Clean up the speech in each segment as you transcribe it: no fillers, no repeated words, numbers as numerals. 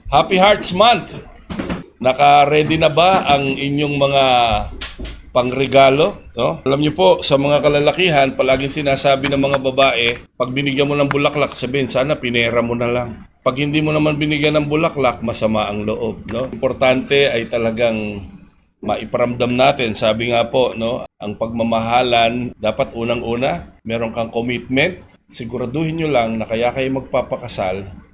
Happy Hearts Month! Naka-ready na ba ang inyong mga pangregalo? No? Alam niyo po, sa mga kalalakihan, palaging sinasabi ng mga babae, pag binigyan mo ng bulaklak, sabihin, sana pinera mo na lang. Pag hindi mo naman binigyan ng bulaklak, masama ang loob. No? Importante ay talagang maiparamdam natin. Sabi nga po, no, ang pagmamahalan, dapat unang-una, meron kang commitment. Siguraduhin nyo lang na kaya kayo magpapakasal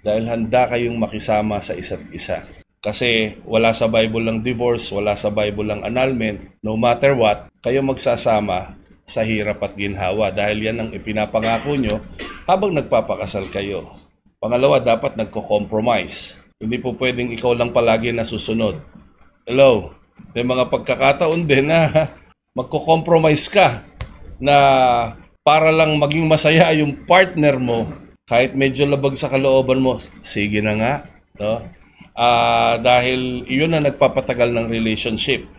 dahil handa kayong makisama sa isa't isa. Kasi wala sa Bible ang divorce, wala sa Bible ang annulment. No matter what, kayo magsasama sa hirap at ginhawa dahil yan ang ipinapangako nyo habang nagpapakasal kayo. Pangalawa, dapat nagko-compromise. Hindi po pwedeng ikaw lang palagi na susunod. Hello? May mga pagkakataon din na magko-compromise ka na para lang maging masaya yung partner mo. Kahit medyo labag sa kalooban mo, sige na nga. No? Dahil iyon na nagpapatagal ng relationship.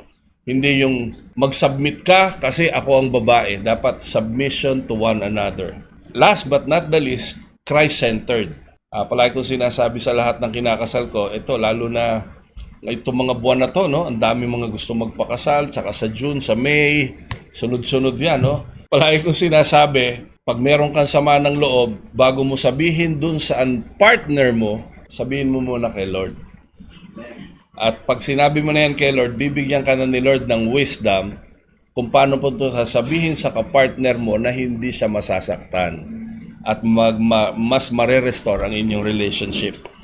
Hindi yung mag-submit ka kasi ako ang babae. Dapat submission to one another. Last but not the least, Christ-centered. Palagi kong sinasabi sa lahat ng kinakasal ko, ito lalo na itong mga buwan na to, no? Ang dami mga gusto magpakasal, tsaka sa June, sa May, sunod-sunod yan, no? Palagi kong sinasabi, pag meron kang sama ng loob, bago mo sabihin dun sa partner mo, sabihin mo muna kay Lord. At pag sinabi mo na yan kay Lord, bibigyan ka na ni Lord ng wisdom kung paano po ito sasabihin sa kapartner mo na hindi siya masasaktan at mas mare-restore ang inyong relationship.